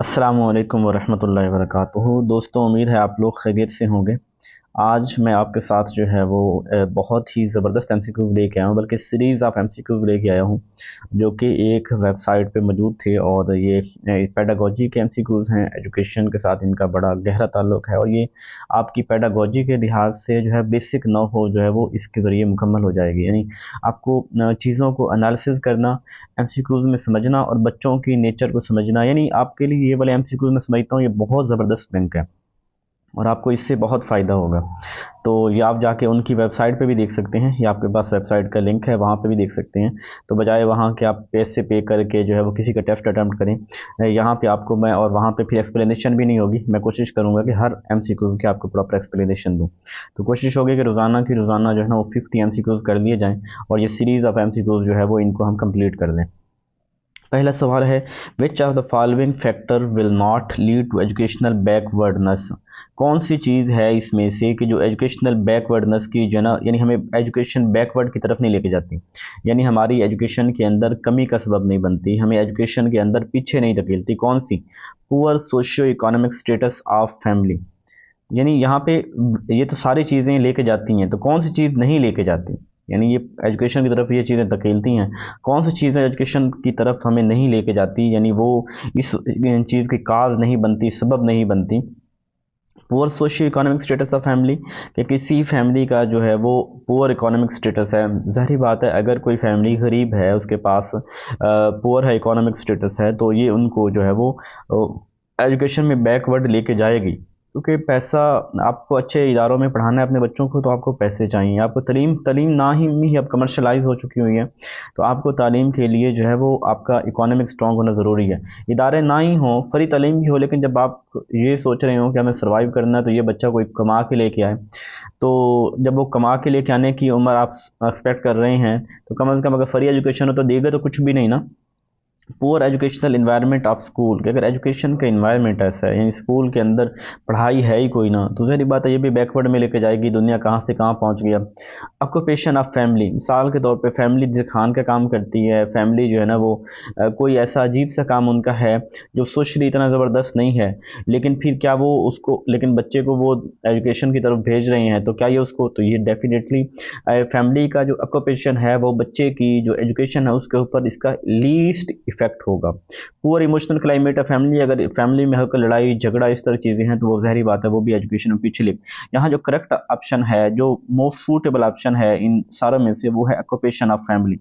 अस्सलामु अलैकुम वरहमतुल्लाहि वबरकातुहू। दोस्तों, उम्मीद है आप लोग खैरियत से होंगे। आज मैं आपके साथ जो है वो बहुत ही ज़बरदस्त एमसीक्यूज़ लेके आया हूँ, बल्कि सीरीज़ ऑफ एमसीक्यूज़ लेके आया हूँ जो कि एक वेबसाइट पे मौजूद थे। और ये पेडागोजी के एमसीक्यूज़ हैं। एजुकेशन के साथ इनका बड़ा गहरा ताल्लुक़ है और ये आपकी पेडागोजी के लिहाज से जो है बेसिक नॉ हो जो है वो इसके ज़रिए मुकम्मल हो जाएगी। यानी आपको चीज़ों को एनालिसिस करना, एमसीक्यूज़ में समझना और बच्चों की नेचर को समझना, यानी आपके लिए ये वाले एमसीक्यूज़ मैं समझता हूँ ये बहुत ज़बरदस्त लिंक है और आपको इससे बहुत फ़ायदा होगा। तो ये आप जाके उनकी वेबसाइट पे भी देख सकते हैं, ये आपके पास वेबसाइट का लिंक है, वहाँ पे भी देख सकते हैं। तो बजाय वहाँ के आप पैसे पे करके जो है वो किसी का टेस्ट अटेम्प्ट करें, यहाँ पे आपको मैं और वहाँ पे फिर एक्सप्लेनेशन भी नहीं होगी। मैं कोशिश करूँगा कि हर एमसीक्यू की आपको प्रॉपर एक्सप्लेनेशन दूँ। तो कोशिश होगी कि रोज़ाना की रोज़ाना जो है ना वो 50 एमसीक्यूज़ कर लिए जाएँ और ये सीरीज़ ऑफ एमसीक्यूज़ जो है वो इनको हम कंप्लीट कर दें। पहला सवाल है, which of the following factor will not lead to educational backwardness. कौन सी चीज़ है इसमें से कि जो एजुकेशनल बैकवर्डनेस की जो ना, यानी हमें एजुकेशन बैकवर्ड की तरफ नहीं लेके जाती, यानी हमारी एजुकेशन के अंदर कमी का सबब नहीं बनती, हमें एजुकेशन के अंदर पीछे नहीं धकेलती। कौन सी? Poor socio economic status of family. यानी यहाँ पे ये तो सारी चीज़ें लेके जाती हैं, तो कौन सी चीज़ नहीं लेके जाती? यानी ये एजुकेशन की तरफ ये चीज़ें धकेलती हैं, कौन सी चीज़ें एजुकेशन की तरफ हमें नहीं लेके जाती, यानी वो इस चीज़ की काज नहीं बनती, सबब नहीं बनती। Poor socio economic status of family, कि किसी फैमिली का जो है वो पुअर इकोनॉमिक स्टेटस है। ज़ाहिर बात है, अगर कोई फैमिली गरीब है, उसके पास पुअर है, इकोनॉमिक स्टेटस है, तो ये उनको जो है वो एजुकेशन में बैकवर्ड लेके जाएगी। क्योंकि पैसा, आपको अच्छे इदारों में पढ़ाना है अपने बच्चों को, तो आपको पैसे चाहिए। आपको तालीम तालीम ना ही अब कमर्शलाइज हो चुकी हुई है, तो आपको तालीम के लिए जो है वो आपका इकोनॉमिक स्ट्रॉन्ग होना ज़रूरी है। इदारे ना ही हों, फ्री तालीम भी हो, लेकिन जब आप ये सोच रहे हो कि हमें सर्वाइव करना है, तो ये बच्चा कोई कमा के लेके आए। तो जब वो कमा के लेके आने की उम्र आप एक्सपेक्ट कर रहे हैं, तो कम अज़ कम अगर फ्री एजुकेशन हो तो देगा तो कुछ भी नहीं ना। Poor educational environment of school, कि अगर एजुकेशन का इन्वायरमेंट ऐसा है, यानी स्कूल के अंदर पढ़ाई है ही कोई ना, तो ज़ाहिर बात है ये भी बैकवर्ड में लेके जाएगी। दुनिया कहाँ से कहाँ पहुँच गया। ऑक्यूपेशन ऑफ फैमिली, मिसाल के तौर पे फैमिली खान का काम करती है, फैमिली जो है ना वो कोई ऐसा अजीब सा काम उनका है जो सोशली इतना ज़बरदस्त नहीं है, लेकिन फिर क्या वो उसको, लेकिन बच्चे को वो एजुकेशन की तरफ भेज रहे हैं, तो क्या ये उसको, तो ये डेफिनेटली फैमिली का जो ऑक्यूपेशन है वो बच्चे की जो एजुकेशन है उसके ऊपर इसका लीस्ट इफेक्ट होगा। पुअर इमोशनल क्लाइमेट है फैमिली, अगर फैमिली में होकर लड़ाई झगड़ा इस तरह चीज़ें हैं, तो वो ज़ाहिर बात है वो भी एजुकेशन में पीछे ले। यहाँ जो करेक्ट ऑप्शन है, जो मोस्ट सूटेबल ऑप्शन है इन सारों में से, वो है ऑक्यूपेशन ऑफ फैमिली,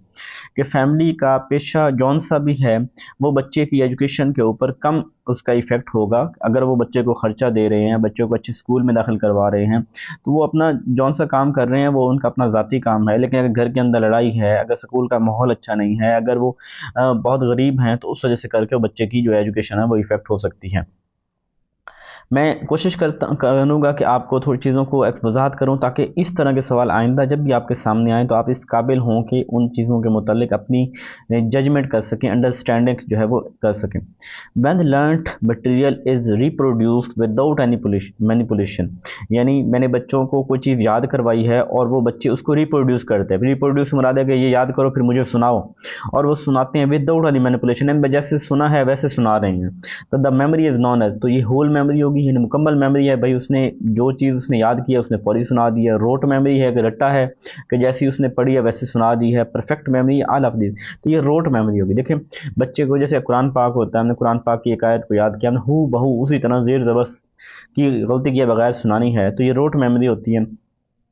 कि फैमिली का पेशा जौन सा भी है वो बच्चे की एजुकेशन के ऊपर कम उसका इफेक्ट होगा। अगर वो बच्चे को खर्चा दे रहे हैं, बच्चों को अच्छे स्कूल में दाखिल करवा रहे हैं, तो वो अपना जौन सा काम कर रहे हैं वो उनका अपना ज़ाती काम है। लेकिन अगर घर के अंदर लड़ाई है, अगर स्कूल का माहौल अच्छा नहीं है, अगर वो बहुत गरीब हैं, तो उस वजह से करके बच्चे की जो एजुकेशन है वो इफ़ेक्ट हो सकती है। मैं कोशिश करूँगा कि आपको थोड़ी चीज़ों को वज़ाहत करूँ, ताकि इस तरह के सवाल आइंदा जब भी आपके सामने आएँ तो आप इस काबिल हों कि उन चीज़ों के मुतालिक अपनी जजमेंट कर सकें, अंडरस्टैंडिंग जो है वो कर सकें। When learned material is reproduced without any manipulation, यानी मैंने बच्चों को कोई चीज़ याद करवाई है और वो बच्चे उसको रिप्रोड्यूस करते हैं। रिप्रोड्यूस मुराद है कि ये याद करो फिर मुझे सुनाओ, और वो सुनाते हैं विदाउट एनी मैनिपुलेशन, जैसे सुना है वैसे सुना रहे हैं। तो the memory is known as, तो ये होल मेमोरी होगी, यानी मुकम्मल मेमोरी है। भाई उसने जो चीज़ उसने याद किया उसने फौरी सुना दी है। रोट मेमोरी है कि रट्टा है, कि जैसी उसने पढ़ी है वैसे सुना दी है। Perfect memory all of this, तो ये रोट मेमोरी होगी। देखिए बच्चे को जैसे कुरान पाक होता है, हमने कुरान पाक की एक आयत को याद किया, हमने हू बहू उसी तरह ज़ेर ज़बस की गलती किए बगैर सुनानी है, तो ये रोट मेमोरी होती है।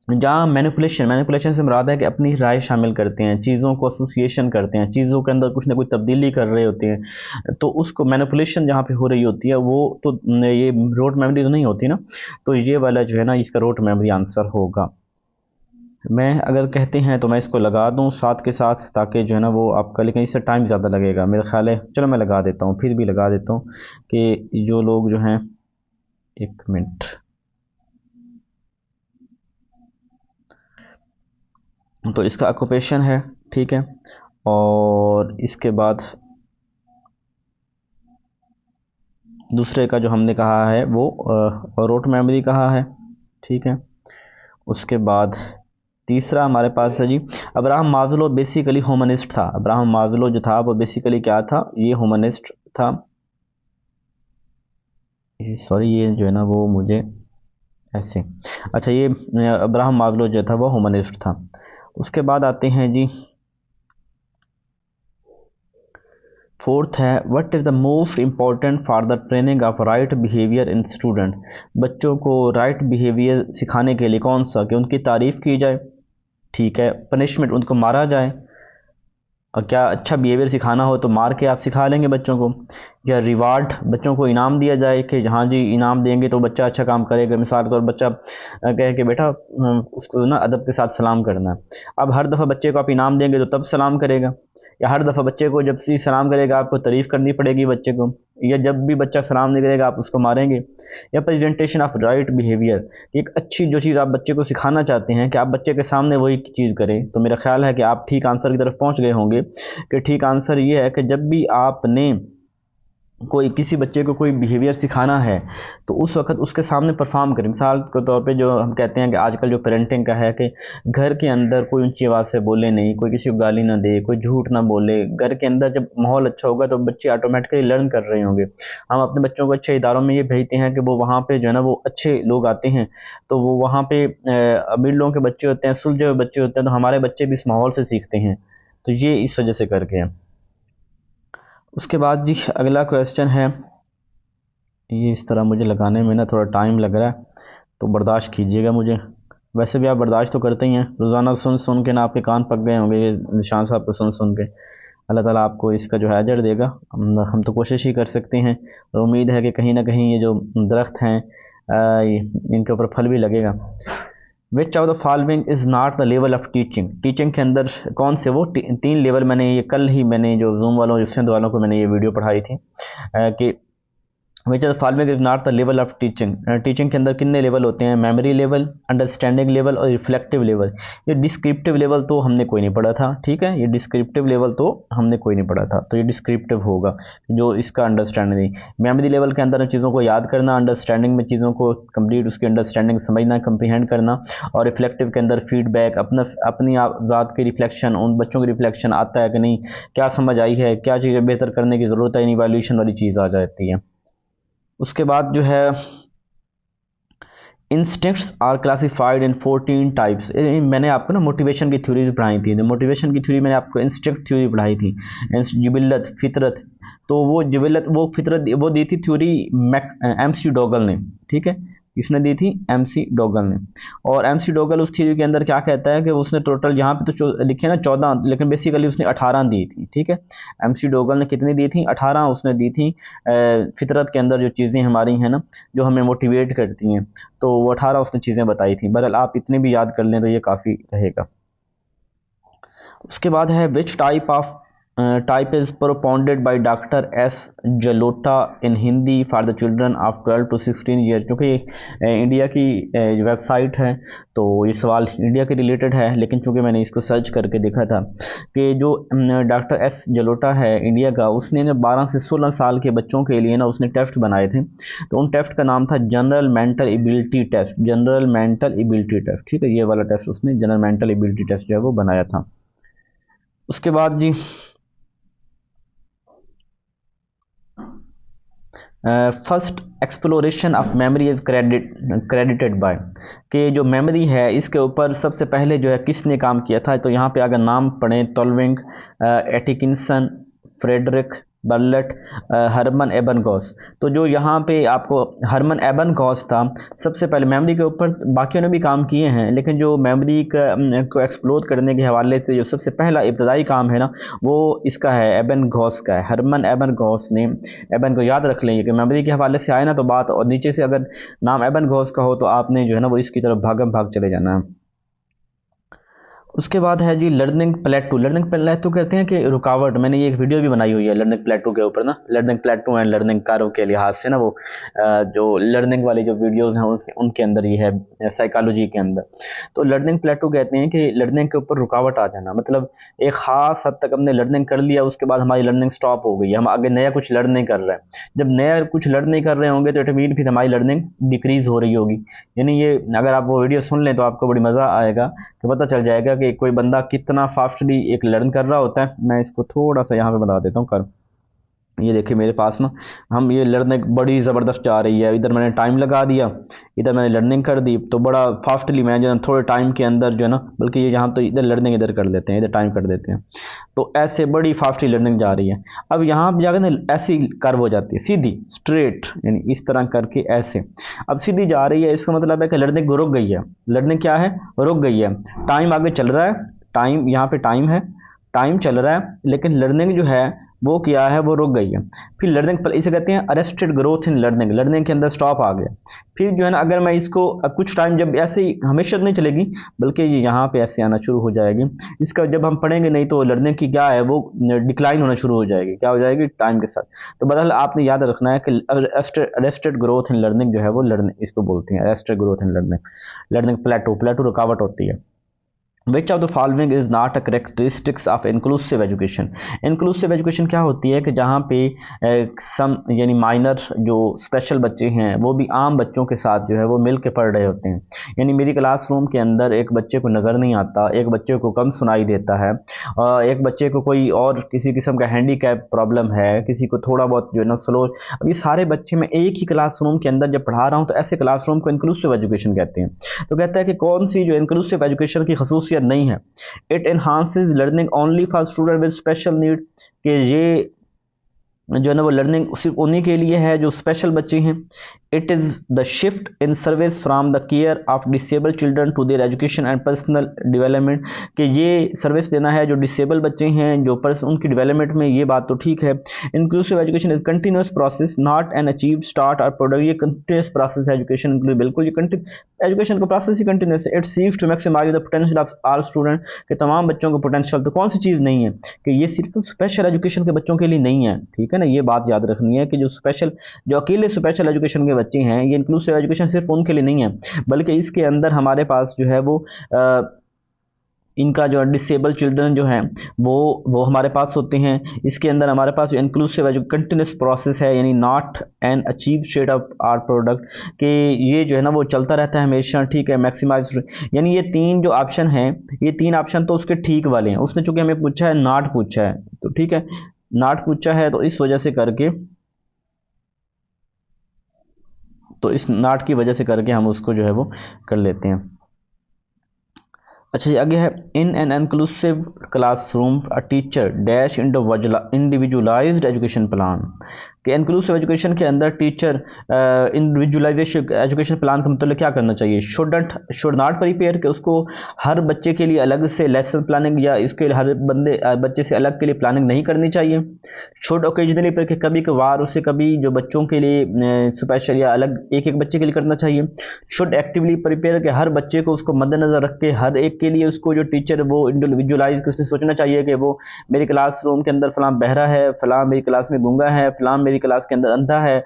जहाँ मैनिपुलेशन से मुराद है कि अपनी राय शामिल करते हैं, चीज़ों को एसोसिएशन करते हैं, चीज़ों के अंदर कुछ ना कुछ तब्दीली कर रहे होते हैं, तो उसको मैनिपुलेशन जहाँ पे हो रही होती है वो तो ये रोट मेमोरी तो नहीं होती ना। तो ये वाला जो है ना इसका रोट मेमोरी आंसर होगा। मैं अगर कहते हैं तो मैं इसको लगा दूं साथ के साथ, ताकि जो है ना वो आपका, लेकिन इससे टाइम ज़्यादा लगेगा मेरा ख्याल है। चलो मैं लगा देता हूँ, फिर भी लगा देता हूँ कि जो लोग जो हैं, एक मिनट, तो इसका ऑक्यूपेशन है, ठीक है। और इसके बाद दूसरे का जो हमने कहा है वो रोट मेमोरी कहा है, ठीक है। उसके बाद तीसरा हमारे पास है जी, अब्राहम माज़लो बेसिकली ह्यूमनिस्ट था। अब्राहम माज़लो जो था वो बेसिकली क्या था? ये ह्यूमनिस्ट था। सॉरी ये जो है ना वो मुझे ऐसे, अच्छा ये अब्राहम मास्लो जो था वो ह्यूमनिस्ट था। उसके बाद आते हैं जी, फोर्थ है, what is the most important for the training of right behaviour in student. बच्चों को राइट बिहेवियर सिखाने के लिए कौन सा, कि उनकी तारीफ़ की जाए, ठीक है, पनिशमेंट उनको मारा जाए, और क्या अच्छा बिहेवियर सिखाना हो तो मार के आप सिखा लेंगे बच्चों को, या रिवार्ड बच्चों को इनाम दिया जाए कि हाँ जी इनाम देंगे तो बच्चा अच्छा काम करेगा। मिसाल के तौर पर बच्चा कहे कि बेटा उसको ना अदब के साथ सलाम करना है। अब हर दफ़ा बच्चे को आप इनाम देंगे तो तब सलाम करेगा, या हर दफ़ा बच्चे को जब से सलाम करेगा आपको तारीफ़ करनी पड़ेगी बच्चे को, या जब भी बच्चा सलाम नहीं करेगा आप उसको मारेंगे। या प्रेजेंटेशन ऑफ राइट बिहेवियर, एक अच्छी जो चीज़ आप बच्चे को सिखाना चाहते हैं कि आप बच्चे के सामने वही चीज़ करें, तो मेरा ख्याल है कि आप ठीक आंसर की तरफ पहुंच गए होंगे। कि ठीक आंसर ये है कि जब भी आपने कोई किसी बच्चे को कोई बिहेवियर सिखाना है तो उस वक्त उसके सामने परफॉर्म करें। मिसाल के तौर पे जो हम कहते हैं कि आजकल जो पेरेंटिंग का है कि घर के अंदर कोई ऊंची आवाज़ से बोले नहीं, कोई किसी को गाली ना दे, कोई झूठ ना बोले। घर के अंदर जब माहौल अच्छा होगा तो बच्चे ऑटोमेटिकली लर्न कर रहे होंगे। हम अपने बच्चों को अच्छे इदारों में ये भेजते हैं कि वो वहाँ पे जो है ना वो अच्छे लोग आते हैं, तो वो वहाँ पे अमीर लोगों के बच्चे होते हैं, सुलझे हुए बच्चे होते हैं, तो हमारे बच्चे भी इस माहौल से सीखते हैं। तो ये इस वजह से करके हैं। उसके बाद जी अगला क्वेश्चन है, ये इस तरह मुझे लगाने में ना थोड़ा टाइम लग रहा है तो बर्दाश्त कीजिएगा मुझे। वैसे भी आप बर्दाश्त तो करते ही हैं, रोज़ाना सुन सुन के ना आपके कान पक गए होंगे ये निशान साहब को सुन सुन के। अल्लाह ताला आपको इसका जो है अजर देगा। हम तो कोशिश ही कर सकते हैं, और उम्मीद है कि कहीं ना कहीं ये जो दरख्त हैं इनके ऊपर फल भी लगेगा। विच of the following is not the level of teaching. Teaching के अंदर कौन से वो तीन लेवल, मैंने ये कल ही मैंने जो जूम वालों जो स्ट्रेंथ वालों को मैंने ये वीडियो पढ़ाई थी कि which are the following is not the level of teaching. Teaching के अंदर कितने लेवल होते हैं, मेमोरी लेवल, अंडरस्टैंडिंग लेवल और रिफ्लेक्टिव लेवल। ये डिस्क्रिप्टिव लेवल तो हमने कोई नहीं पढ़ा था, ठीक है, ये डिस्क्रिप्टिव लेवल तो हमने कोई नहीं पढ़ा था, तो ये डिस्क्रिप्टिव होगा जो इसका अंडरस्टैंडिंग। मेमोरी लेवल के अंदर चीज़ों को याद करना, अंडरस्टैंडिंग में चीज़ों को कंप्लीट उसकी अंडरस्टैंडिंग समझना, कंप्रीहेंड करना, और रिफ्लेक्टिव के अंदर फीडबैक, अपनी ज़ात की रिफ्लेक्शन, उन बच्चों की रिफ्लेक्शन आता है कि नहीं, क्या समझ आई है, क्या चीज़ें बेहतर करने की ज़रूरत है, इवैल्यूएशन वाली चीज़ आ जाती है। उसके बाद जो है instincts are classified in 14 types. मैंने आपको ना मोटिवेशन की थ्योरीज पढ़ाई थी, मोटिवेशन की थ्योरी मैंने आपको इंस्टिंक्ट थ्योरी पढ़ाई थी, जिबिल्लत फितरत। तो वो जिबिल्लत वो फितरत वो दी थी थ्योरी MC डोगल ने, ठीक है, किसने दी थी, MC डोगल ने। और MC डोगल उस थ्योरी के अंदर क्या कहता है कि उसने टोटल यहाँ पे तो लिखे ना 14, लेकिन बेसिकली उसने 18 दी थी, ठीक है। MC डोगल ने कितनी दी थी, 18 उसने दी थी। फितरत के अंदर जो चीज़ें हमारी हैं ना जो हमें मोटिवेट करती हैं, तो वो 18 उसने चीज़ें बताई थी। बहरहाल आप इतने भी याद कर लें तो ये काफ़ी रहेगा। उसके बाद है which type is propounded by doctor S Jalota in Hindi for the children of 12 to 16 year. चूँकि इंडिया की वेबसाइट है तो ये सवाल इंडिया के रिलेटेड है, लेकिन चूँकि मैंने इसको सर्च करके देखा था कि जो डॉक्टर S जलोटा है इंडिया का, उसने ना 12 से 16 साल के बच्चों के लिए ना उसने टेस्ट बनाए थे। तो उन टेस्ट का नाम था general mental ability test, general mental ability test, ठीक है, ये वाला टेस्ट उसने जनरल मेंटल एबिलिटी टेस्ट जो है वो बनाया था। उसके बाद जी first exploration of memory is credited by, कि जो मेमोरी है इसके ऊपर सबसे पहले जो है किसने काम किया था। तो यहाँ पे अगर नाम पढ़ें, टोल्विंग, एटिकिंसन, फ्रेडरिक बर्लेट, हरमन एबनगॉस। तो जो यहाँ पे आपको हरमन एबनगॉस था सबसे पहले मेमोरी के ऊपर, बाकियों ने भी काम किए हैं लेकिन जो मेमोरी को एक्सप्लोर करने के हवाले से जो सबसे पहला इब्तदाई काम है ना वो इसका है, एबनगॉस का है, हरमन एबनगॉस ने। एबन को याद रख लेंगे कि मेमोरी के हवाले से आए ना तो बात, और नीचे से अगर नाम एबनगॉस का हो तो आपने जो है ना वो इसकी तरफ भागम भाग चले जाना है। उसके बाद है जी लर्निंग प्लेटू। लर्निंग प्लेटू कहते हैं कि रुकावट। मैंने ये एक वीडियो भी बनाई हुई है लर्निंग प्लेटू के ऊपर ना, लर्निंग प्लेटू एंड लर्निंग कारों के लिहाज से ना वो जो लर्निंग वाली जो वीडियोस हैं उनके अंदर ये है साइकोलॉजी के अंदर। तो लर्निंग प्लेटू कहते हैं कि लर्निंग के ऊपर रुकावट आ जाना, मतलब एक ख़ास हद तक हमने लर्निंग कर लिया उसके बाद हमारी लर्निंग स्टॉप हो गई, हम आगे नया कुछ लर्न नहीं कर रहे हैं। जब नया कुछ लर्न नहीं कर रहे होंगे तो इट मीन फिर हमारी लर्निंग डिक्रीज़ हो रही होगी। यानी ये अगर आप वो वीडियो सुन लें तो आपको बड़ी मज़ा आएगा कि पता चल जाएगा कि कोई बंदा कितना फास्टली एक लर्न कर रहा होता है। मैं इसको थोड़ा सा यहाँ पे बता देता हूँ कर। ये देखिए मेरे पास ना, हम ये लर्निंग बड़ी ज़बरदस्त जा रही है। इधर मैंने टाइम लगा दिया, इधर मैंने लर्निंग कर दी, तो बड़ा फास्टली मैं जो है थोड़े टाइम के अंदर जो है ना, बल्कि ये यहाँ तो इधर लर्निंग इधर कर लेते हैं, इधर टाइम कर देते हैं, तो ऐसे बड़ी फास्टली लर्निंग जा रही है। अब यहाँ पर जाकर ना ऐसी कर्व हो जाती है सीधी स्ट्रेट, यानी इस तरह करके ऐसे अब सीधी जा रही है। इसका मतलब है कि लर्निंग रुक गई है। लर्निंग क्या है, रुक गई है। टाइम आगे चल रहा है, टाइम यहाँ पे टाइम है, टाइम चल रहा है, लेकिन लर्निंग जो है वो क्या है, वो रुक गई है। फिर लर्निंग इसे कहते हैं arrested growth in learning, learning के अंदर स्टॉप आ गया। फिर जो है ना, अगर मैं इसको कुछ टाइम जब ऐसे ही हमेशा नहीं चलेगी, बल्कि ये यहाँ पे ऐसे आना शुरू हो जाएगी। इसका जब हम पढ़ेंगे नहीं तो लर्निंग की क्या है, वो डिक्लाइन होना शुरू हो जाएगी। क्या हो जाएगी, टाइम के साथ। तो बदल आपने याद रखना है कि अरेस्टेड ग्रोथ इन लर्निंग जो है वो लर्निंग इसको बोलते हैं, arrested growth in learning. Learning plateau, plateau रुकावट होती है। Which of the following is not a characteristics of inclusive education. Inclusive education क्या होती है कि जहाँ पे सम यानी माइनर जो स्पेशल बच्चे हैं वो भी आम बच्चों के साथ जो है वो मिल के पढ़ रहे होते हैं। यानी मेरी क्लासरूम के अंदर एक बच्चे को नज़र नहीं आता, एक बच्चे को कम सुनाई देता है, एक बच्चे को कोई और किसी किस्म का हैंडीकैप प्रॉब्लम है, किसी को थोड़ा बहुत जो है ना स्लो। अब ये सारे बच्चे मैं एक ही क्लासरूम के अंदर जब पढ़ा रहा हूँ, तो ऐसे क्लासरूम को इंक्लूसिव एजुकेशन कहते हैं। तो कहता है कि कौन सी जो इंक्लूसिव एजुकेशन की खसूसियत नहीं है, it enhances learning only for student with special need, कि ये जो है ना वो लर्निंग सिर्फ उन्हीं के लिए है जो स्पेशल बच्चे हैं। It is the shift in service from the care of disable children to their education and personal development, कि ये सर्विस देना है जो डिसेबल बच्चे हैं, जो उनकी डेवलपमेंट में। ये बात तो ठीक है। Inclusive education is continuous process not an achieved start और प्रोडक्ट। ये कंटिन्यूस प्रोसेस है एजुकेशन, बिल्कुल ये एजुकेशन का प्रोसेस ही कंटिन्यूस है। इट सीव्स to maximize the potential of all student, के तमाम बच्चों का पोटेंशियल। तो कौन सी चीज़ नहीं है कि ये सिर्फ स्पेशल एजुकेशन के बच्चों के लिए नहीं है, ठीक है ना। ये बात याद रखनी है कि जो अकेले स्पेशल एजुकेशन के बच्चे हैं, ये इंक्लूसिव एजुकेशन सिर्फ उनके लिए नहीं है, बल्कि इसके अंदर हमारे पास जो है वो इनका जो डिसेबल चिल्ड्रन जो हैं वो हमारे पास होते हैं। इसके अंदर हमारे पास जो इंक्लूसिव कंटिन्यूस प्रोसेस है, यानी not an achieve state of or product, कि ये जो है ना वो चलता रहता है हमेशा, ठीक है। मैक्सिमाइज, यानी ये तीन जो ऑप्शन हैं, ये तीन ऑप्शन तो उसके ठीक वाले हैं। उसने चूंकि हमें पूछा है नॉट पूछा है, तो ठीक है, नॉट पूछा है तो इस वजह से करके, तो इस नॉट की वजह से करके हम उसको जो है वो कर लेते हैं। अच्छा जी, आगे है in an inclusive classroom a teacher dash individualised education plan, कि इंक्लूसिव एजुकेशन के अंदर टीचर इंडिविजुअलाइजेशन एजुकेशन प्लान का मतलब क्या करना चाहिए। शुड नॉट प्रिपेयर, कि उसको हर बच्चे के लिए अलग से लेसन प्लानिंग या इसके हर बच्चे से अलग के लिए प्लानिंग नहीं करनी चाहिए। शुड ओकेजनली, पर कभी कभार उसे कभी जो बच्चों के लिए स्पेशल या अलग एक एक बच्चे के लिए करना चाहिए। शुड एक्टिवली प्रिपेयर, कि हर बच्चे को उसको मद्देनजर रख के हर एक के लिए उसको जो टीचर वो इंडिविजुअलाइज के उसने सोचना चाहिए कि वो मेरी क्लासरूम के अंदर फलां बहरा है, फलां मेरी क्लास में गूंगा है, फलां मेरी क्लास के अंदर अंधा है।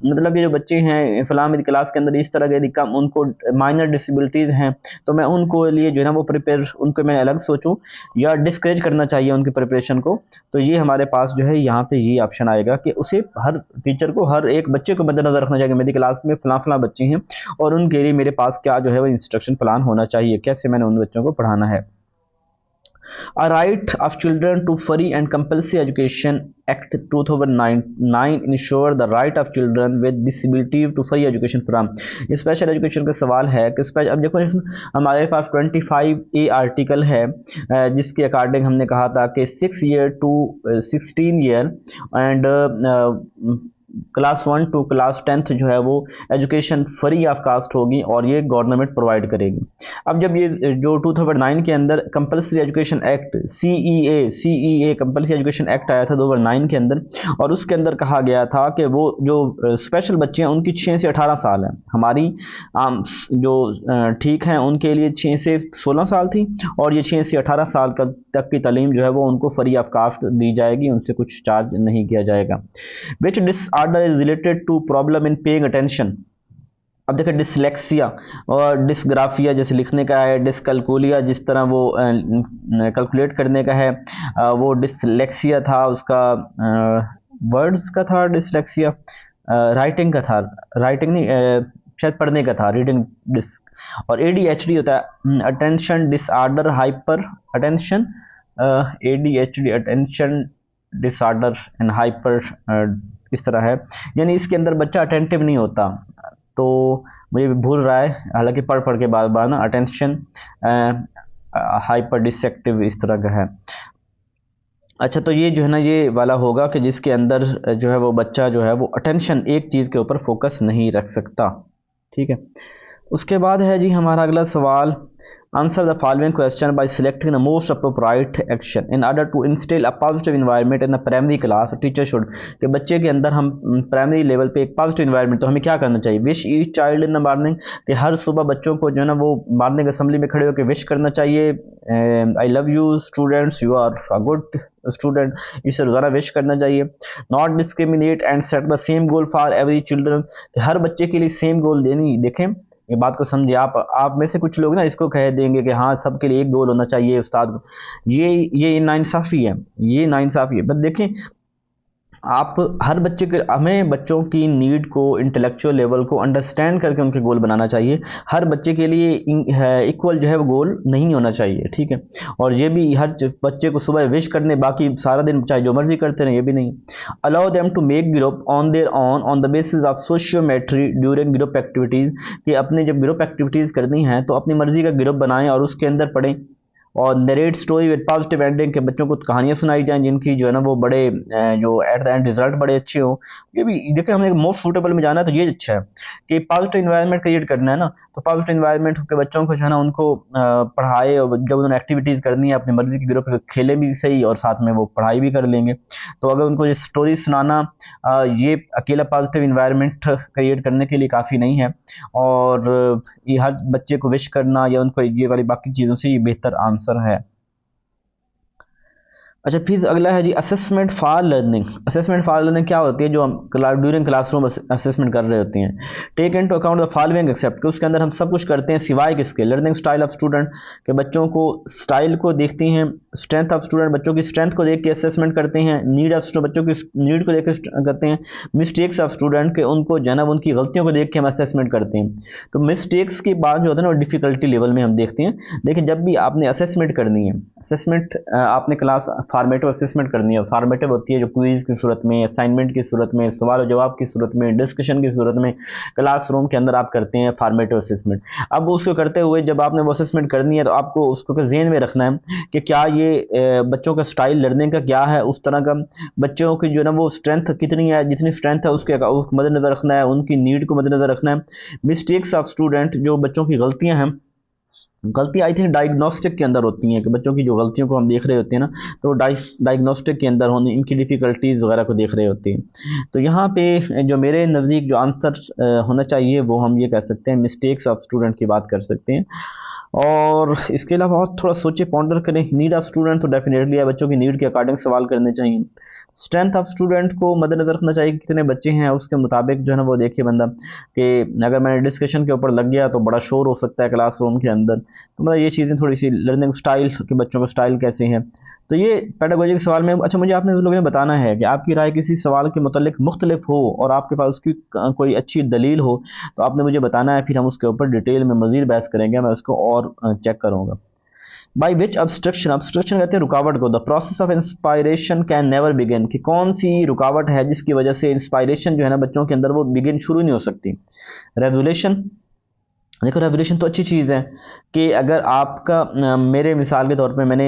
मतलब ये जो बच्चे हैं फलां मेरी क्लास के अंदर इस तरह के कम उनको माइनर डिसेबिलिटीज़ हैं, तो मैं उनको लिए जो है ना वो प्रिपेयर उनको मैं अलग सोचूं, या डिस्करेज करना चाहिए उनकी प्रिपरेशन को। तो ये हमारे पास जो है यहाँ पे ये ऑप्शन आएगा कि उसे हर टीचर को हर एक बच्चे को मद्देनजर रखना चाहिए। मेरी क्लास में फलां फलां बच्चे हैं और उनके लिए मेरे पास क्या जो है वो इंस्ट्रक्शन प्लान होना चाहिए, कैसे मैंने उन बच्चों को पढ़ाना है। A right of children to free and compulsory education Act 2009 ensure the right of children with disability to free education from। ये स्पेशल एजुकेशन का सवाल है कि अब देखो हमारे पास 25A आर्टिकल है, जिसके अकॉर्डिंग हमने कहा था कि 6 year to 16 year and class 1 to class 10th जो है वो एजुकेशन फ्री ऑफ कास्ट होगी और ये गवर्नमेंट प्रोवाइड करेगी। अब जब ये जो 2009 के अंदर compulsory education act CEA compulsory education act आया था 2009 के अंदर, और उसके अंदर कहा गया था कि वो जो स्पेशल बच्चे हैं उनकी 6 से 18 साल है, हमारी जो ठीक हैं उनके लिए 6 से 16 साल थी, और ये 6 से 18 साल तक की तालीम जो है वो उनको फ्री ऑफ कास्ट दी जाएगी, उनसे कुछ चार्ज नहीं किया जाएगा। Which disorder is related to problem in paying attention. अब देखिए डिसलेक्सिया और डिसग्राफिया जैसे लिखने का है, डिसकैलकुलिया जिस तरह वो कैलकुलेट करने का है, वो डिसलेक्सिया था, उसका वर्ड्स का था डिसलेक्सिया, राइटिंग का था, राइटिंग नहीं शायद पढ़ने का था, रीडिंग डिस। और ADHD होता है attention disorder hyper attention, ADHD attention disorder and hyper इस तरह है, यानी इसके अंदर बच्चा अटेंटिव नहीं होता, तो मुझे भूल रहा है, हालांकि पढ़ पढ़ के बार बार ना अटेंशन हाइपर डिसेक्टिव इस तरह का है। अच्छा, तो ये जो है ना ये वाला होगा कि जिसके अंदर जो है वो बच्चा जो है वो अटेंशन एक चीज़ के ऊपर फोकस नहीं रख सकता। ठीक है, उसके बाद है जी हमारा अगला सवाल, answer the following question by selecting the most appropriate action in order to instil a positive environment in the primary class teacher should, कि बच्चे के अंदर हम प्राइमरी लेवल पे एक पॉजिटिव इन्वायरमेंट, तो हमें क्या करना चाहिए, wish each child in the morning, कि हर सुबह बच्चों को जो है ना वो मॉर्निंग असेंबली में खड़े होकर विश करना चाहिए, I love you students, you are a good student, इसे रोज़ाना विश करना चाहिए। Not discriminate and set the same goal for every children, हर बच्चे के लिए सेम गोल देनी, देखें ये बात को समझिए, आप में से कुछ लोग ना इसको कह देंगे कि हाँ सबके लिए एक गोल होना चाहिए उस्ताद को, ये नाइंसाफ़ी है, ये नाइंसाफ़ी है। बट देखें आप हर बच्चे के, हमें बच्चों की नीड को इंटेलेक्चुअल लेवल को अंडरस्टैंड करके उनके गोल बनाना चाहिए, हर बच्चे के लिए इक्वल जो है वो गोल नहीं होना चाहिए। ठीक है, और ये भी हर बच्चे को सुबह विश करने, बाकी सारा दिन चाहे जो मर्जी करते रहे, ये भी नहीं। Allow them to make group on their on the basis of sociometry during group activities, कि अपने जब ग्रुप एक्टिविटीज़ करनी है तो अपनी मर्जी का ग्रुप बनाएं और उसके अंदर पढ़ें। और narrate story with positive ending, के बच्चों को कहानियाँ सुनाई जाएं जिनकी जो है ना वो बड़े जो एट द एंड रिजल्ट बड़े अच्छे हो। ये भी देखिए, हमें मोस्ट सूटेबल में जाना है तो ये अच्छा है कि पॉजिटिव इन्वायरमेंट क्रिएट करना है ना, तो पॉजिटिव इन्वायरमेंट के बच्चों को जो है ना उनको पढ़ाए, और जब उन्होंने एक्टिविटीज़ करनी है अपनी मर्जी की ग्रुप खेले भी सही और साथ में वो पढ़ाई भी कर लेंगे। तो अगर उनको ये स्टोरी सुनाना ये अकेला पॉजिटिव इन्वायरमेंट क्रिएट करने के लिए काफ़ी नहीं है, और ये हर बच्चे को विश करना या उनको ये वाली बाकी चीज़ों से ये बेहतर आंसर है। अच्छा, फिर अगला है जी assessment for learning. Assessment for learning क्या होती है, जो हम ड्यूरिंग क्लासरूम असेसमेंट कर रहे होते हैं। Take into account the following except, कि उसके अंदर हम सब कुछ करते हैं सिवाय किसके, लर्निंग स्टाइल ऑफ स्टूडेंट, के बच्चों को स्टाइल को देखते हैं, स्ट्रेंथ ऑफ स्टूडेंट बच्चों की स्ट्रेंथ को देख के असेसमेंट करते हैं, नीड ऑफ बच्चों की नीड को देख के करते हैं, मिस्टेक्स ऑफ स्टूडेंट के उनको जनाब उनकी गलतियों को देख के हम असेसमेंट करते हैं। तो मिस्टेक्स के बाद जो होता है ना वो डिफिकल्टी लेवल में हम देखते हैं। लेकिन जब भी आपने असेसमेंट करनी है, असेसमेंट आपने क्लास फॉर्मेटिव असेसमेंट करनी है, फॉर्मेटिव होती है जो क्विज की सूरत में, असाइनमेंट की सूरत में, सवाल और जवाब की सूरत में, डिस्कशन की सूरत में क्लासरूम के अंदर आप करते हैं फॉर्मेटिव असेसमेंट। अब उसको करते हुए जब आपने वो असेसमेंट करनी है तो आपको उसको ज़हन में रखना है कि क्या ये बच्चों का स्टाइल लर्निंग का क्या है, उस तरह का बच्चों की जो ना वो स्ट्रेंथ कितनी है, जितनी स्ट्रेंथ है उसके मद्देनजर रखना है, उनकी नीड को मद्देनजर रखना है। मिस्टेक्स ऑफ स्टूडेंट, जो बच्चों की गलतियां हैं, गलती आई थिंक डायग्नोस्टिक के अंदर होती हैं कि बच्चों की जो गलतियों को हम देख रहे होते हैं ना, तो डायग्नोस्टिक के अंदर होने, इनकी डिफ़िकल्टीज़ वगैरह को देख रहे होते हैं। तो यहाँ पे जो मेरे नज़दीक जो आंसर होना चाहिए वो हम ये कह सकते हैं मिस्टेक्स ऑफ स्टूडेंट की बात कर सकते हैं। और इसके अलावा और थोड़ा सोचे पॉन्डर करें, नीड ऑफ स्टूडेंट तो डेफिनेटली है, बच्चों की नीड के अकॉर्डिंग सवाल करने चाहिए। स्ट्रेंथ ऑफ स्टूडेंट को मद्देनजर रखना चाहिए, कितने बच्चे हैं उसके मुताबिक जो है ना वो देखिए बंदा, कि अगर मैंने डिस्कशन के ऊपर लग गया तो बड़ा शोर हो सकता है क्लासरूम के अंदर। तो मतलब ये चीज़ें थोड़ी सी, लर्निंग स्टाइल के बच्चों का स्टाइल कैसे हैं, तो ये पेडागोजी के सवाल में। अच्छा, मुझे आपने लोगों ने बताना है कि आपकी राय किसी सवाल के मुतालिक मुख्तलिफ हो और आपके पास उसकी कोई अच्छी दलील हो, तो आपने मुझे बताना है, फिर हम उसके ऊपर डिटेल में मज़ीद बहस करेंगे, मैं उसको और चेक करूँगा। बाई विच ऑब्स्ट्रक्शन, ऑब्स्ट्रक्शन कहते हैं रुकावट को, the process of inspiration can never begin, कि कौन सी रुकावट है जिसकी वजह से इंस्पायरेशन जो है ना बच्चों के अंदर वो बिगिन शुरू नहीं हो सकती। रेवोल्यूशन, देखो रेवोल्यूशन तो अच्छी चीज़ है कि अगर आपका मेरे मिसाल के तौर पे मैंने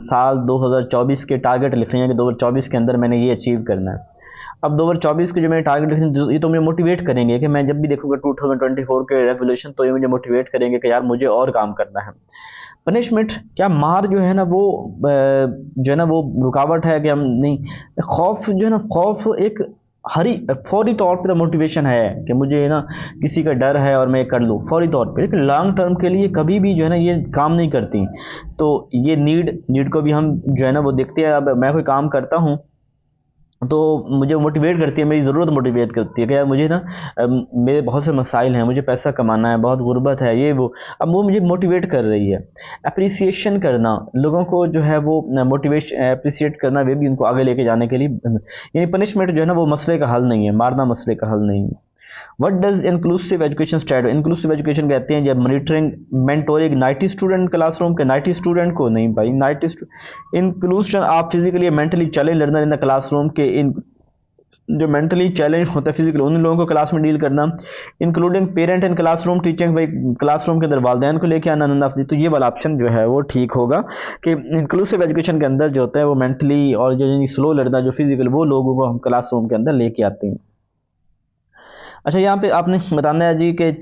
साल 2024 के टारगेट लिखे हैं कि 2024 के अंदर मैंने ये अचीव करना है। अब 2024 के जो मैंने टारगेट लिखे हैं ये तो मुझे मोटिवेट करेंगे कि मैं जब भी देखूँगा 2024 के रेवोल्यूशन, तो ये मुझे मोटिवेट करेंगे कि यार मुझे और काम करना है। पनिशमेंट, क्या मार जो है ना वो जो है ना वो रुकावट है कि हम नहीं, खौफ जो है ना, खौफ एक फौरी तौर पे मोटिवेशन है कि मुझे ना किसी का डर है और मैं कर लूँ फौरी तौर पे, लेकिन लॉन्ग टर्म के लिए कभी भी जो है ना ये काम नहीं करती। तो ये नीड को भी हम जो है ना वो देखते हैं। अब मैं कोई काम करता हूँ तो मुझे मोटिवेट करती है, मेरी ज़रूरत मोटिवेट करती है कि यार मुझे ना मेरे बहुत से मसाइल हैं, मुझे पैसा कमाना है, बहुत गुर्बत है, ये वो, अब वो मुझे मोटिवेट कर रही है। अप्रिसिएशन करना, लोगों को जो है वो मोटिवेशन अप्रिसिएट करना, वे भी उनको आगे लेके जाने के लिए, यानी पनिशमेंट जो है ना वो मसले का हल नहीं है, मारना मसले का हल नहीं है। What does inclusive education stand? Inclusive education कहते हैं जब मॉनिटरिंग मेंटोरिंग 90 स्टूडेंट क्लासरूम के 90 स्टूडेंट को नहीं भाई 90 इंक्लूशन आप physically mentally challenge learner in the classroom के इन जो मेंटली चैलेंज होता है फिजिकली उन लोगों को क्लास में डील करना, including parent in classroom teaching, भाई क्लासरूम के अंदर वालदैन को लेके आना नन ऑफ दी, तो ये वाला ऑप्शन जो है वो ठीक होगा कि इंक्लूसिव एजुकेशन के अंदर जो होता है वो मेंटली और जो स्लो लर्नर जो फिजिकल वो लोगों को हम क्लासरूम के अंदर लेके आते हैं। अच्छा यहाँ पे आपने बताना है जी कि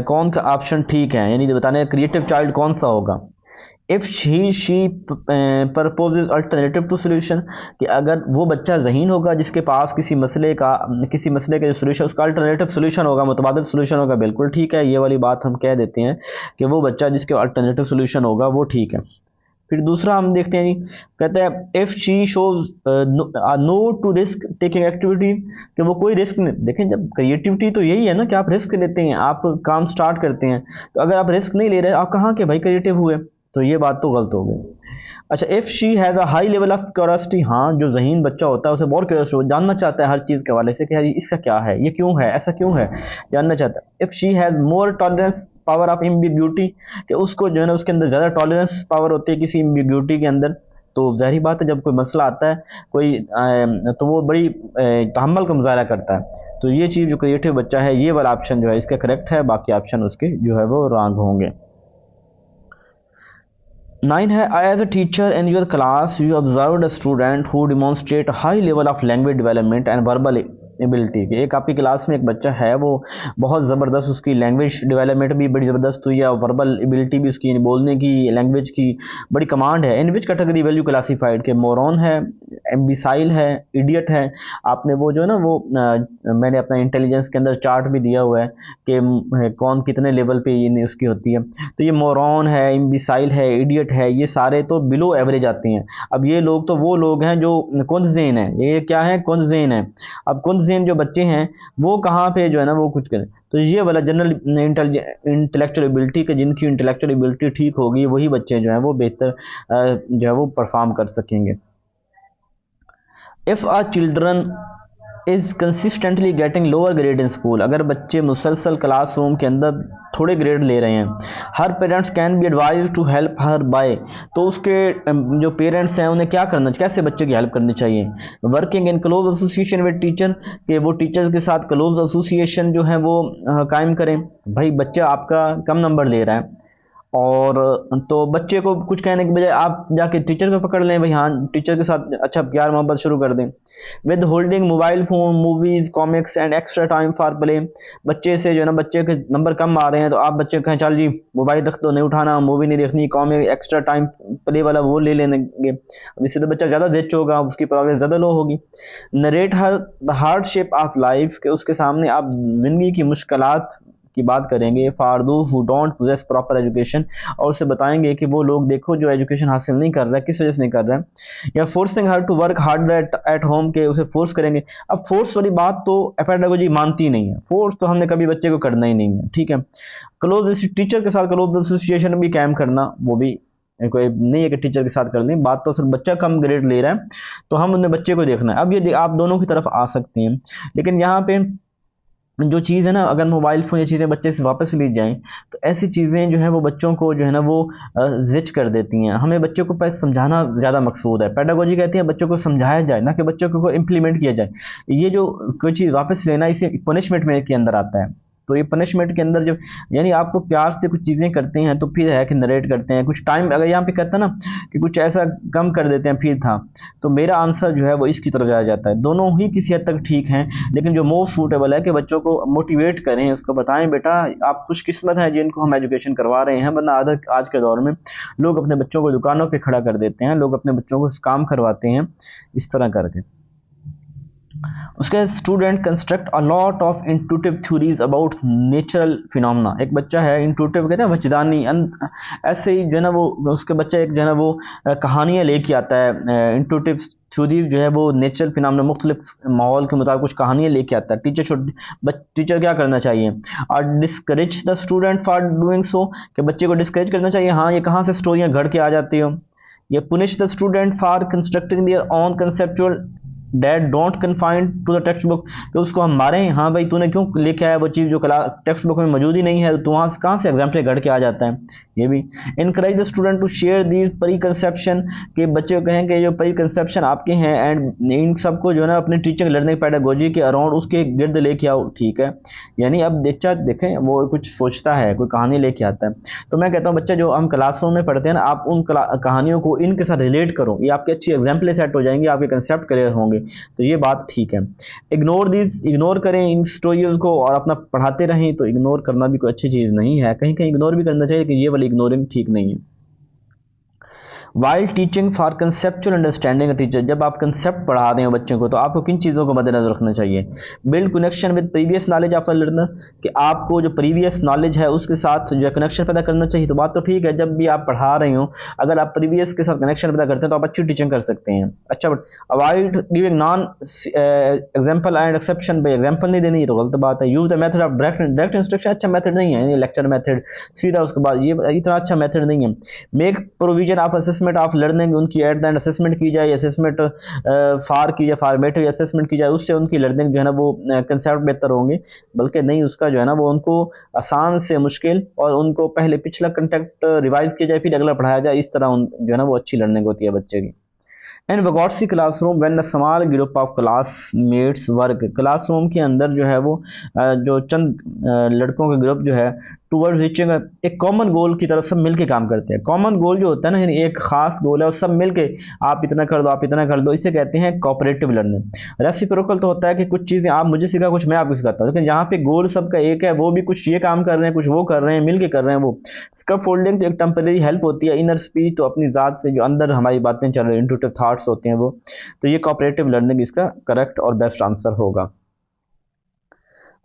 कौन का ऑप्शन ठीक है, यानी बताना है क्रिएटिव चाइल्ड कौन सा होगा। If she proposes alternative to solution, कि अगर वो बच्चा ज़हीन होगा जिसके पास किसी मसले का जो सोल्यूशन उसका अल्टरनेटिव सोल्यूशन होगा, मुतबादिल सोल्यूशन होगा, बिल्कुल ठीक है, ये वाली बात हम कह देते हैं कि वो बच्चा जिसके अल्टरनेटिव सोल्यूशन होगा वो ठीक है। फिर दूसरा हम देखते हैं जी, कहते हैं if she shows no to risk taking activity, कि वो कोई रिस्क नहीं, देखें जब क्रिएटिविटी तो यही है ना कि आप रिस्क लेते हैं, आप काम स्टार्ट करते हैं, तो अगर आप रिस्क नहीं ले रहे आप कहाँ के भाई क्रिएटिव हुए, तो ये बात तो गलत हो गई। अच्छा if she has a high level of curiosity, हाँ जो ज़हीन बच्चा होता है उसे बहुत क्यूरियस हो जानना चाहता है हर चीज़ के हवाले से कि यार इसका क्या है, ये क्यों है, ऐसा क्यों है, जानना चाहता है। If she has more tolerance power of ambiguity, कि उसको जो है ना उसके अंदर ज़्यादा टॉलरेंस पावर होती है किसी एम्बिग्यूटी के अंदर, तो ज़ाहिर बात है जब कोई मसला आता है कोई तो वो बड़ी तहम्मुल का मुजाहरा करता है, तो ये चीज़ जो क्रिएटिव बच्चा है ये वाला ऑप्शन जो है इसका करेक्ट है, बाकी ऑप्शन उसके जो है वो रॉन्ग होंगे। 9 है, as a teacher in your class you observed a student who demonstrate high level of language development and verbal ability, कि एक आपकी क्लास में एक बच्चा है वो बहुत ज़बरदस्त उसकी लैंग्वेज डेवलपमेंट भी बड़ी ज़बरदस्त हुई है और वर्बल एबिलिटी भी उसकी बोलने की लैंग्वेज की बड़ी कमांड है। इन विच कैटेगरी वैल्यू क्लासीफाइड, के मोरॉन है, एम्बिसाइल है, इडियट है। आपने वो जो है ना वो मैंने अपना इंटेलिजेंस के अंदर चार्ट भी दिया हुआ है कि कौन कितने लेवल पे ये उसकी होती है, तो ये मोरॉन है, एम्बिसाइल है, इडियट है, ये सारे तो बिलो एवरेज आते हैं। अब ये लोग तो वो लोग हैं जो कुंज़ेन है, ये क्या है कुंज़ेन है। अब कुंज़ेन जो बच्चे हैं वो कहाँ पे जो है ना वो कुछ करें, तो ये वाला जनरल इंटेलेक्चुअल एबिलिटी के जिनकी इंटेलेक्चुअल एबिलिटी ठीक होगी वही बच्चे जो हैं वो बेहतर जो है वो परफॉर्म कर सकेंगे। If a children is consistently getting lower grade in school, अगर बच्चे मुसलसल क्लासरूम के अंदर थोड़े ग्रेड ले रहे हैं, her parents can be advise to help her by, तो उसके जो पेरेंट्स हैं उन्हें क्या करना चाहिए, कैसे बच्चे की हेल्प करनी चाहिए। Working in close association with teacher, कि वो टीचर्स के साथ क्लोज एसोसिएशन जो है वो कायम करें। भाई बच्चा आपका कम नंबर ले रहा है और तो बच्चे को कुछ कहने के बजाय आप जाके टीचर को पकड़ लें, भाई हाँ टीचर के साथ अच्छा प्यार मोहब्बत शुरू कर दें। With holding mobile phone movies comics and extra time for play, बच्चे से जो है ना बच्चे के नंबर कम आ रहे हैं तो आप बच्चे को कहें चल जी मोबाइल रख दो, नहीं उठाना, मूवी नहीं देखनी, कॉमिक एक्स्ट्रा टाइम प्ले वाला वो ले लेंगे, इससे तो बच्चा ज़्यादा जिच होगा, उसकी प्रोग्रेस ज़्यादा लो होगी। Narrate her the hardship of life, के उसके सामने आप ज़िंदगी की मुश्किलात की बात करेंगे। For those who don't possess proper education, और उसे बताएंगे कि वो लोग देखो जो एजुकेशन हासिल नहीं कर रहा है किस वजह से नहीं कर रहा है। या forcing her to work hard at home, के उसे फोर्स करेंगे। अब फोर्स वाली बात तो पेडागोजी मानती नहीं है, फोर्स तो हमने कभी बच्चे को करना ही नहीं है, ठीक है। क्लोज टीचर के साथ क्लोज एसोसिएशन भी कायम करना, वो भी कोई नहीं है कि टीचर के साथ कर लें, बात तो सिर्फ बच्चा कम ग्रेड ले रहा है तो हम उन्हें बच्चे को देखना है। अब ये आप दोनों की तरफ आ सकते हैं, लेकिन यहाँ पे जो चीज़ है ना, अगर मोबाइल फ़ोन ये चीज़ें बच्चे से वापस ली जाएं तो ऐसी चीज़ें जो हैं वो बच्चों को जो है ना वो जिच कर देती हैं। हमें बच्चों को पहले समझाना ज़्यादा मकसूद है, पेडागोजी कहती है बच्चों को समझाया जाए ना कि बच्चों को इम्प्लीमेंट किया जाए। ये जो कोई चीज़ वापस लेना इसे पनिशमेंट में के अंदर आता है, तो ये पनिशमेंट के अंदर जब यानी आपको प्यार से कुछ चीज़ें करते हैं तो फिर है कि नरेट करते हैं कुछ टाइम, अगर यहाँ पे कहता है ना कि कुछ ऐसा कम कर देते हैं फिर था, तो मेरा आंसर जो है वो इसकी तरफ जाया जाता है। दोनों ही किसी हद तक ठीक हैं, लेकिन जो मोस्ट सूटेबल है कि बच्चों को मोटिवेट करें, उसको बताएं बेटा आप खुशकिस्मत हैं जिनको हम एजुकेशन करवा रहे हैं, वरना आज के दौर में लोग अपने बच्चों को दुकानों पर खड़ा कर देते हैं, लोग अपने बच्चों को काम करवाते हैं इस तरह करके। उसके student construct a lot of intuitive theories about natural phenomena, एक बच्चा है इंट्यूटिव कहते हैं वजदानी, ऐसे ही जो है ना वो उसके बच्चा एक जो है ना वो कहानियाँ लेके आता है, इंट्यूटिव थ्योरीज जो है वो नेचुरल फिनोमेना मुख्तलिफ माहौल के मुताबिक कुछ कहानियाँ लेके आता है। टीचर क्या करना चाहिए, और discourage the student for doing so, कि बच्चे को डिस्करेज करना चाहिए, हाँ ये कहाँ से स्टोरियाँ घड़ के आ जाती हो। ये punish the student for constructing their own conceptual that don't confine to the textbook, कि उसको हम मारें, हाँ भाई तूने क्यों लेके आया वो चीज़ जो टेक्स्ट बुक में मौजूद ही नहीं है, तो वहाँ से कहाँ से एग्जाम्पल घट के आ जाता है। ये भी encourage the student to share these preconception, के बच्चे को कहें कि जो प्री कंसेप्शन आपके हैं एंड इन सबको जो है ना अपने टीचिंग लर्निंग पेडागोजी के अराउंड उसके गिर्द लेके आओ, ठीक है। यानी अब बच्चा देखें वो कुछ सोचता है, कोई कहानी लेके आता है, तो मैं कहता हूँ बच्चा जो हम क्लासरूम में पढ़ते हैं ना, आप उन कहानियों को इनके साथ रिलेट करो, ये आपकी अच्छी एग्जाम्पल सेट हो जाएंगे, आपके कंसेप्ट क्लियर होंगे, तो ये बात ठीक है। इग्नोर करें इन स्टोरीज को और अपना पढ़ाते रहें, तो इग्नोर करना भी कोई अच्छी चीज़ नहीं है, कहीं कहीं इग्नोर भी करना चाहिए, कि ये वाली इग्नोरिंग ठीक नहीं है। While teaching for conceptual understanding teacher, जब आप कंसेप्ट पढ़ा रहे हो बच्चों को, तो आपको किन चीज़ों को मद्देनजर रखना चाहिए। Build connection with previous knowledge of the learner, कि आपको जो प्रीवियस नॉलेज है उसके साथ जो कनेक्शन पैदा करना चाहिए, तो बात तो ठीक है, जब भी आप पढ़ा रहे हो अगर आप प्रीवियस के साथ कनेक्शन पैदा करते हैं तो आप अच्छी टीचिंग कर सकते हैं। अच्छा, but avoid giving non example and exception, भाई एग्जाम्पल नहीं देनी, तो गलत बात है। Use the method of direct instruction, अच्छा मेथड नहीं है, लेक्चर मेथड सीधा उसके बाद, ये इतना अच्छा मेथड नहीं है। Make provision of assessment of learning, उनकी एट द एंड असेसमेंट की जाए, असेसमेंट फार की जाए, फॉर्मेटिव असेसमेंट की जाए, उससे उनकी लर्निंग जो है ना वो कंसेप्ट बेहतर होंगे, बल्कि नहीं उसका जो है ना वो उनको आसान से मुश्किल, और उनको पहले पिछला कंटेंट रिवाइज किया जाए फिर अगला पढ़ाया जाए, इस तरह जो है ना वो अच्छी लर्निंग होती है बच्चे की। And Vygotsky classroom when a small group of classmates work, classroom के अंदर जो है वो जो चंद लड़कों का ग्रुप जो है टूवर्ड्स रीचिंग एक कॉमन गोल की तरफ सब मिलके काम करते हैं। कॉमन गोल जो होता है ना, यानी एक खास गोल है और सब मिलके आप इतना कर दो, आप इतना कर दो, इसे कहते हैं कोऑपरेटिव लर्निंग। रेसिप्रोकल तो होता है कि कुछ चीज़ें आप मुझे सिखा, कुछ मैं आपको सिखाता हूँ, लेकिन यहाँ पे गोल सबका एक है, वो भी कुछ ये काम कर रहे हैं, कुछ वो कर रहे हैं, मिलके कर रहे हैं वो। स्कप फोल्डिंग तो एक टेम्परेरी हेल्प होती है, इनर स्पीच तो अपनी ज़ात से जो अंदर हमारी बातें चल रही हैं, इंट्यूटिव थाट्स होते हैं वो, तो ये कोऑपरेटिव लर्निंग इसका करेक्ट और बेस्ट आंसर होगा।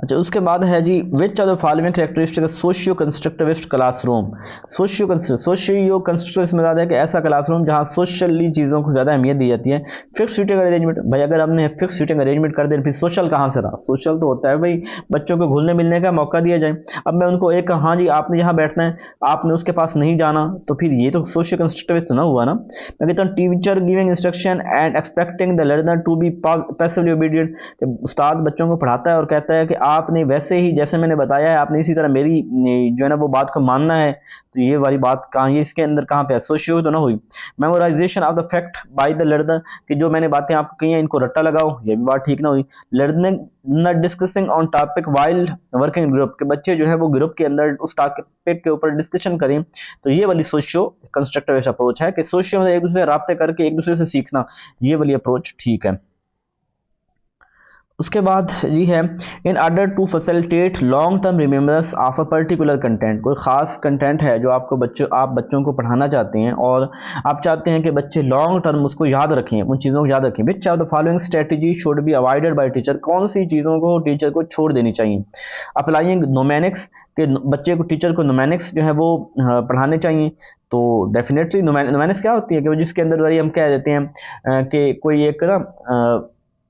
अच्छा, उसके बाद है जी, which are the following characteristic socio constructivist classroom. Socio constructivist में है कि ऐसा क्लासरूम जहाँ सोशली चीज़ों को ज़्यादा अहमियत दी जाती है। फिक्स सीटिंग अरेंजमेंट, भाई अगर हमने फिक्स सीटिंग अरेंजमेंट कर दे, फिर सोशल कहाँ से रहा। सोशल तो होता है भाई बच्चों को घुलने मिलने का मौका दिया जाए। अब मैं उनको एक हाँ जी आपने यहाँ बैठना है, आपने उसके पास नहीं जाना, तो फिर ये तो सोशियो कंस्ट्रक्टिविस्ट तो ना हुआ ना। मैं कहता हूँ teacher giving instruction and expecting the learner to be passively obedient, उस्ताद बच्चों को पढ़ाता है और कहता है कि आपने वैसे ही जैसे मैंने बताया है आपने इसी तरह मेरी जो है ना वो बात को मानना है, तो ये वाली बात कहाँ, ये इसके अंदर कहाँ पे है, सोशियो तो ना हुई। Memorisation of the fact by the learner, कि जो मैंने बातें आपको कही हैं इनको रट्टा लगाओ, ये भी बात ठीक ना हुई। लर्निंग न discussing on topic while working group, के बच्चे जो है वो ग्रुप के अंदर उस टॉपिक के ऊपर डिस्कशन करें, तो ये वाली सोशियो कंस्ट्रक्टिव अप्रोच है, कि सोशियो में एक दूसरे से राब्ते करके एक दूसरे से सीखना, ये वाली अप्रोच ठीक है। उसके बाद ये है, in order to facilitate long term remembrance of a particular content, कोई खास कंटेंट है जो आप बच्चों को पढ़ाना चाहते हैं और आप चाहते हैं कि बच्चे लॉन्ग टर्म उसको याद रखें, उन चीज़ों को याद रखें। विच of the following strategy should be avoided by teacher, कौन सी चीज़ों को टीचर को छोड़ देनी चाहिए। अप्लाइंग नोमेनिक्स, के बच्चे को टीचर को नोमेनिक्स जो है वो पढ़ाने चाहिए, तो डेफिनेटली नोमेनिक्स क्या होती है कि जिसके अंदर हम कह देते हैं कि कोई एक ना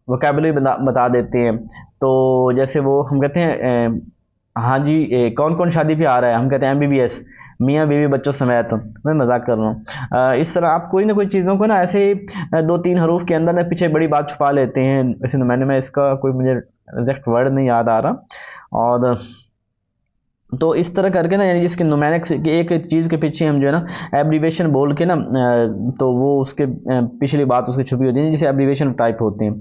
वोकेबुलरी बता देते हैं, तो जैसे वो हम कहते हैं हाँ जी कौन कौन शादी पे आ रहा है, हम कहते हैं MBBS, मियाँ बीवी बच्चों समेत, मैं मजाक कर रहा हूँ। इस तरह आप कोई ना कोई चीज़ों को ना ऐसे 2-3 हरूफ के अंदर ना पीछे बड़ी बात छुपा लेते हैं। वैसे मैं इसका कोई मुझे एग्जैक्ट वर्ड नहीं याद आ रहा, और तो इस तरह करके ना, यानी जिसके न्यूमेरिक्स की एक चीज़ के पीछे हम जो है ना एब्रीवेशन बोल के ना तो वो उसके पिछली बात उसकी छुपी होती है, जिसे एब्रीवेशन टाइप होते हैं,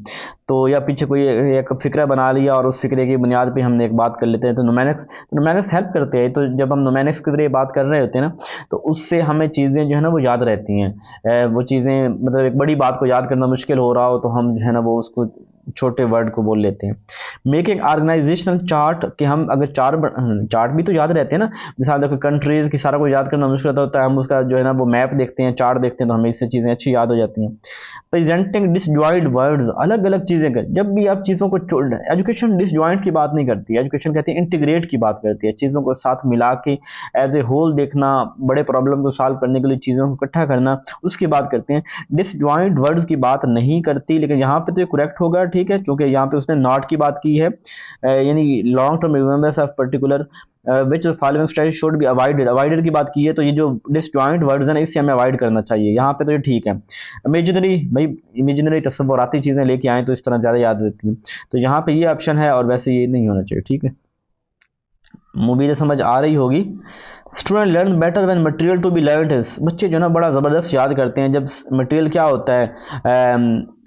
तो या पीछे कोई एक फिक्रा बना लिया और उस फिक्रे की बुनियाद पे हमने एक बात कर लेते हैं, तो न्यूमेरिक्स हेल्प करते हैं। तो जब हम न्यूमेरिक्स की तरह बात कर रहे होते हैं ना, तो उससे हमें चीज़ें जो है ना वो याद रहती हैं। वो चीज़ें मतलब एक बड़ी बात को याद करना मुश्किल हो रहा हो तो हम जो है ना वो उसको छोटे वर्ड को बोल लेते हैं। मेकिंग ऑर्गेनाइजेशनल चार्ट, कि हम अगर चार्ट भी तो याद रहते हैं ना, मिसाल देखो कंट्रीज की सारा कुछ याद करना मुश्किल होता है, हम उसका जो है ना वो मैप देखते हैं, चार्ट देखते हैं, तो हमें इससे चीज़ें अच्छी याद हो जाती हैं। प्रेजेंटिंग डिसजॉइंट वर्ड्स, अलग अलग चीज़ें कर, जब भी आप चीज़ों को एजुकेशन डिसजॉइंट की बात नहीं करती है, एजुकेशन कहती है इंटीग्रेट की बात करती है, चीज़ों को साथ मिला के एज ए होल देखना, बड़े प्रॉब्लम को सॉल्व करने के लिए चीज़ों को इकट्ठा करना, उसकी बात करते हैं। डिसजॉइंट वर्ड्स की बात नहीं करती, लेकिन यहाँ पे तो ये करेक्ट होगा, ठीक है, क्योंकि यहाँ पे उसने नॉट की बात की है, यानी long term remembrance of particular which following strategy should be avoided. Avoided की बात की है तो ये जो डिसजॉइंट वर्ड्स हैं इससे हमें अवॉइड करना चाहिए। यहाँ पे तो ये ठीक है। इमेजिनरी, भाई इमेजिनरी तस्वुराती चीज़ें लेके आएँ तो इस तरह ज़्यादा याद रहती हैं, तो यहाँ पे ये ऑप्शन है और वैसे ये नहीं होना चाहिए। ठीक है, उम्मीद है समझ आ रही होगी। Student learn better when material to be learned is, बच्चे जो ना बड़ा ज़बरदस्त याद करते हैं जब मटेरियल क्या होता है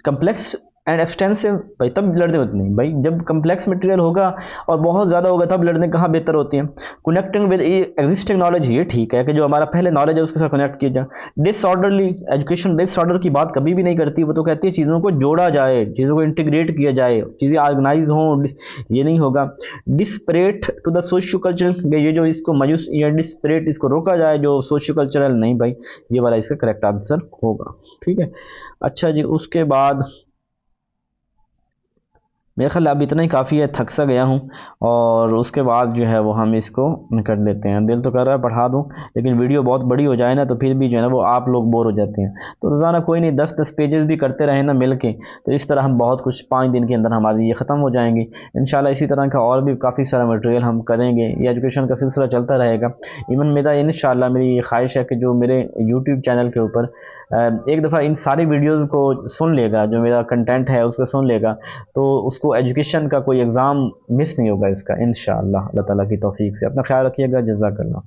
कम्प्लेक्स एंड एक्सटेंसिव, भाई तब लड़ने होते नहीं भाई, जब कम्प्लेक्स मटेरियल होगा और बहुत ज़्यादा होगा तब लड़ने कहाँ बेहतर होती हैं। कनेक्टिंग विद एग्जिस्टिंग नॉलेज, ये ठीक है कि जो हमारा पहले नॉलेज है उसके साथ कनेक्ट किया जाए। डिसऑर्डरली एजुकेशन डिसऑर्डर की बात कभी भी नहीं करती, वो तो कहती है चीज़ों को जोड़ा जाए, चीज़ों को इंटीग्रेट किया जाए, चीज़ें ऑर्गेनाइज हों, ये नहीं होगा। Disparate to the socio cultural, ये जो इसको मायूस या डिस्परेट इसको रोका जाए जो सोशियो कल्चरल, नहीं भाई ये वाला इसका करेक्ट आंसर होगा। ठीक है, अच्छा जी, उसके बाद मेरे ख्याल अब इतना ही काफ़ी है, थक सा गया हूँ। और उसके बाद जो है वो हम इसको कर लेते हैं। दिल तो कर रहा है पढ़ा दूँ, लेकिन वीडियो बहुत बड़ी हो जाए ना तो फिर भी जो है ना वो आप लोग बोर हो जाते हैं। तो रोज़ाना कोई नहीं 10-10 पेजेस भी करते रहे ना मिल के, तो इस तरह हम बहुत कुछ 5 दिन के अंदर हमारी ये ख़त्म हो जाएंगी इंशाल्लाह। इसी तरह का और भी काफ़ी सारा मटेरियल हम करेंगे, ये एजुकेशन का सिलसिला चलता रहेगा। इवन मेरा इंशाल्लाह मेरी ये ख्वाहिश है कि जो मेरे यूट्यूब चैनल के ऊपर एक दफ़ा इन सारी वीडियोज़ को सुन लेगा, जो मेरा कंटेंट है उसको सुन लेगा, तो उसको एजुकेशन का कोई एग्ज़ाम मिस नहीं होगा इसका इंशाअल्लाह। अल्लाह ताला की तौफीक से। अपना ख्याल रखिएगा, जज़ाकल्लाह।